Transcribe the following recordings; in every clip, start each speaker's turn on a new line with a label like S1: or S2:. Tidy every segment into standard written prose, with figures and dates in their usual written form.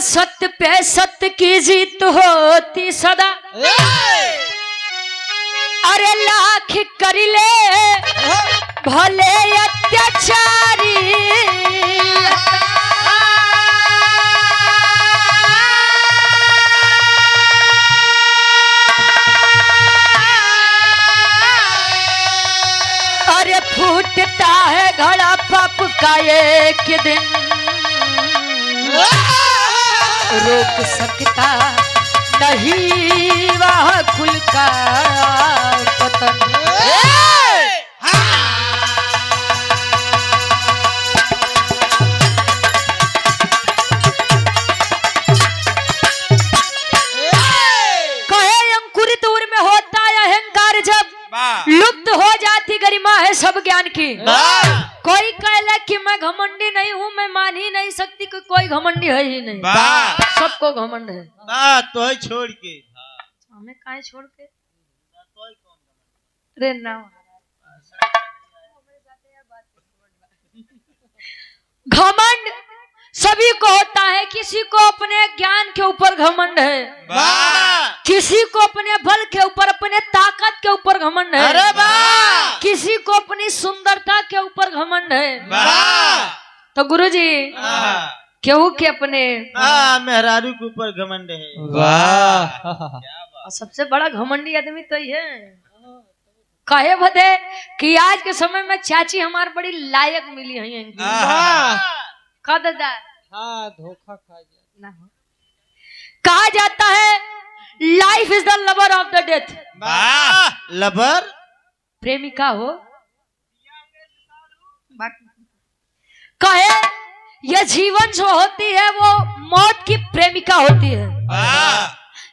S1: असत्य पे सत्य की जीत होती सदा। अरे लाख कर ले भले अत्याचारी, अरे फूटता है घड़ा पाप का एक दिन, रोक सकता नहीं वह कुल का पतन। कहे अंकुरित उर में होता है अहंकार, जब लुप्त हो जाती गरिमा है सब ज्ञान की। कोई कहला कि मैं घमंडी नहीं हूँ, मैं मान ही नहीं सकती कि कोई घमंडी है ही नहीं, सबको घमंड है।
S2: तो छोड़ के
S1: हमें काहे छोड़ के रे ना। घमंड सभी को होता है, किसी को अपने ज्ञान के ऊपर घमंड है, किसी को अपने बल के ऊपर, अपने ताकत के ऊपर घमंड है,
S2: अरे वाह!
S1: किसी को अपनी सुंदरता के ऊपर घमंड है। तो गुरुजी केहू के अपने
S2: मेहरारू के ऊपर घमंड है।
S1: वाह! सबसे बड़ा घमंडी आदमी तो ये है। कहे बदे कि आज के समय में चाची हमारे बड़ी लायक मिली है। का दादा
S2: धोखा खा
S1: कहा जाता है life is the lover of the death.
S2: Lover
S1: प्रेमिका हो, कहे यह जीवन जो होती है वो मौत की प्रेमिका होती है।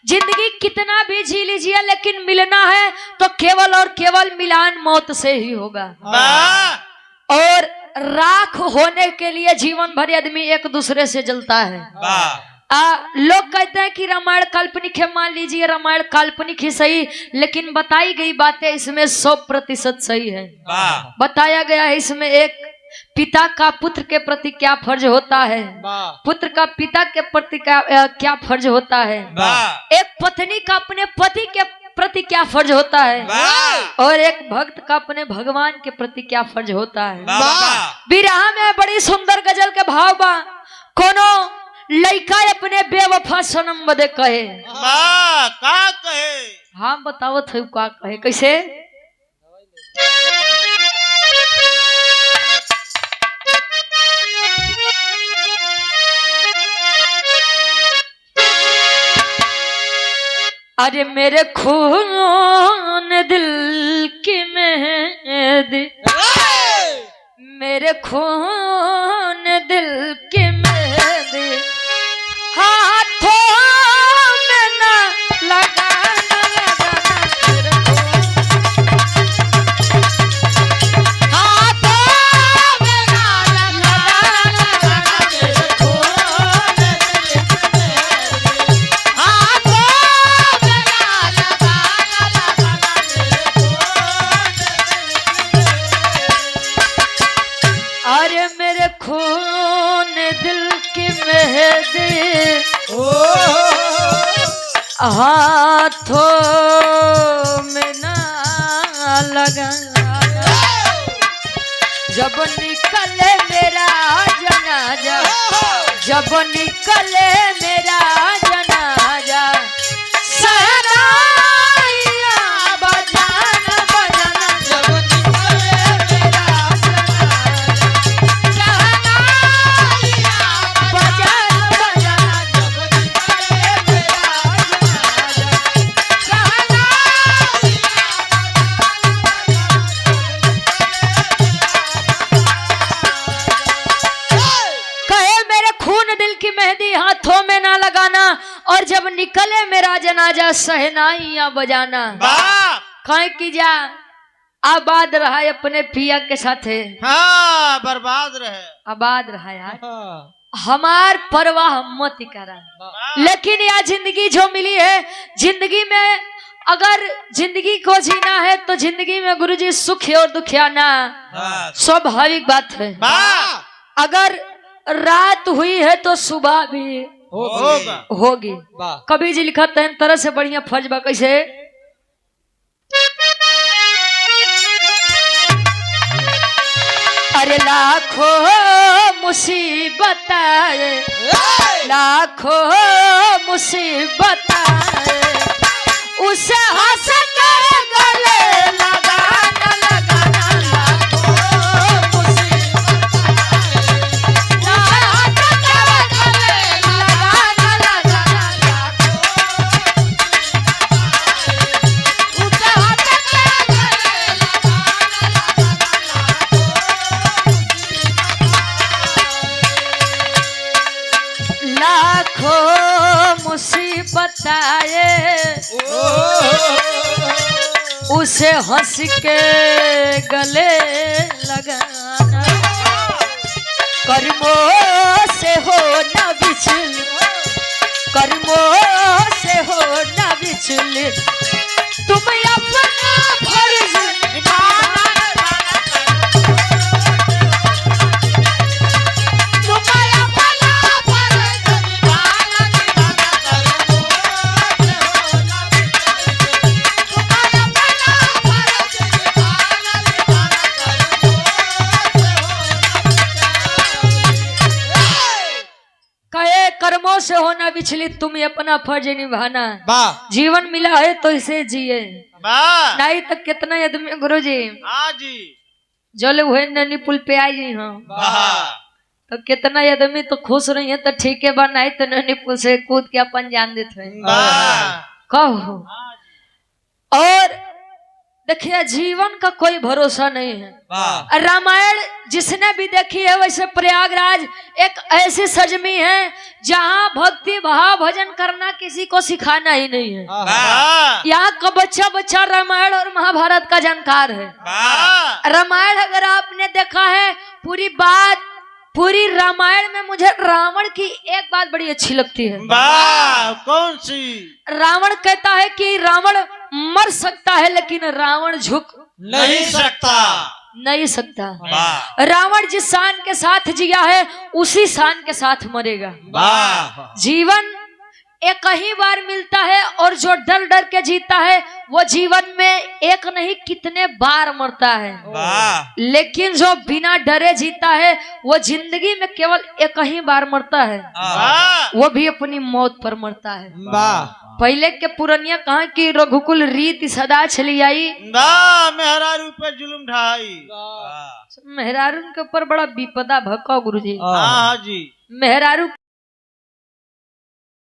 S1: जिंदगी कितना भी जी लीजिए, लेकिन मिलना है तो केवल और केवल मिलान मौत से ही होगा। और राख होने के लिए जीवन भर आदमी एक दूसरे से जलता है। लोग कहते हैं कि रामायण काल्पनिक है, मान लीजिए रामायण काल्पनिक ही सही, लेकिन बताई गई बातें इसमें 100% सही है। बताया गया है इसमें एक पिता का पुत्र के प्रति क्या फर्ज होता है, पुत्र का पिता के प्रति क्या फर्ज होता है, एक पत्नी का अपने पति के प्रति क्या फर्ज होता है, और एक भक्त का अपने भगवान के प्रति क्या फर्ज होता है। विरह में बड़ी सुंदर गजल के भाव बा। कोनो लड़का अपने बेवफा सनम बदे कहे,
S2: का कहे?
S1: हाँ बताओ थे का कहे, कैसे? अरे मेरे खून दिल की मेहंदी, मेरे खून दिल की मेहंदी, हाथों में ना लगाना, लगाना हाथों में ना लगाना, मेरे खून दिल की मेहंदी, हाथों मेरे खून दिल की मेहंदी, हाथों में ना लगाना, जब निकले मेरा जनाजा, जब निकले मेरा जनाजा, सहनाइयाँ बजाना बजाना, जब निकले मेरा हाथों में ना लगाना, और जब निकले मेरा जनाजा सहनाइयाँ बजाना। कहीं की जा आबाद रहा अपने पिया के साथ,
S2: हाँ बर्बाद रहे,
S1: आबाद रहा यार, हमार परवाह मत करा। लेकिन यह जिंदगी जो मिली है, जिंदगी में अगर जिंदगी को जीना है तो जिंदगी में गुरुजी सुख और दुख आना स्वाभाविक बात है। अगर रात हुई है तो सुबह भी
S2: होगा।
S1: होगी।
S2: वाह।
S1: कबीर जी लिखा तेन तरह से बढ़िया फर्ज बा कैसे। अरे लाखों मुसीबत आए, लाखों मुसीबत आए, उसे हंस के गले लगाना लगाना। लाखों मुसीबत आए, हंस के गले लगाना लगाना। उसे हंस के गले लाखों मुसीबत आए, उसे हंस के गले लगाना। कर्मों से हो न विचल, कर्मों से हो न विचल, तुम अपना फर्ज निभाना। कहे कर्मों से होना विचलित, तुम्हें अपना फर्ज निभाना।
S2: वाह।
S1: जीवन मिला है तो इसे जिए,
S2: वाह।
S1: नहीं तो कितना आदमी गुरु जी
S2: हाँ जी।
S1: जो लोग हुए नैनी पुल पे आई जी हाँ,
S2: वाह।
S1: तो कितना आदमी तो खुश रही है, तो ठीक है बा, नहीं तो नैनी पुल से कूद के अपन जान देते हैं।
S2: वाह।
S1: कहो। और देखिए जीवन का कोई भरोसा नहीं है।
S2: वाह।
S1: रामायण जिसने भी देखी है, वैसे प्रयागराज एक ऐसी सजमी है जहाँ भक्ति भाव भजन करना किसी को सिखाना ही नहीं है।
S2: वाह।
S1: यहाँ का बच्चा बच्चा रामायण और महाभारत का जानकार है।
S2: वाह।
S1: रामायण अगर आपने देखा है पूरी बात, पूरी रामायण में मुझे रावण की एक बात बड़ी अच्छी लगती है।
S2: वाह। कौन सी?
S1: रावण कहता है कि रावण मर सकता है लेकिन रावण झुक
S2: नहीं सकता।
S1: नहीं सकता।
S2: वाह।
S1: रावण जिस शान के साथ जिया है उसी शान के साथ मरेगा।
S2: वाह।
S1: जीवन एक ही बार मिलता है और जो डर डर के जीता है वो जीवन में एक नहीं कितने बार मरता है।
S2: वाह।
S1: लेकिन जो बिना डरे जीता है वो जिंदगी में केवल एक ही बार मरता है,
S2: वाह।
S1: वो भी अपनी मौत पर मरता है।
S2: वाह।
S1: पहले के पुरनिया कहा कि रघुकुल रीति सदा चली आई,
S2: वाह। मेहरारू पे जुल्म ढाई।
S1: मेहरारू के ऊपर बड़ा विपदा भक्का गुरुजी।
S2: हाँ जी।
S1: मेहरारू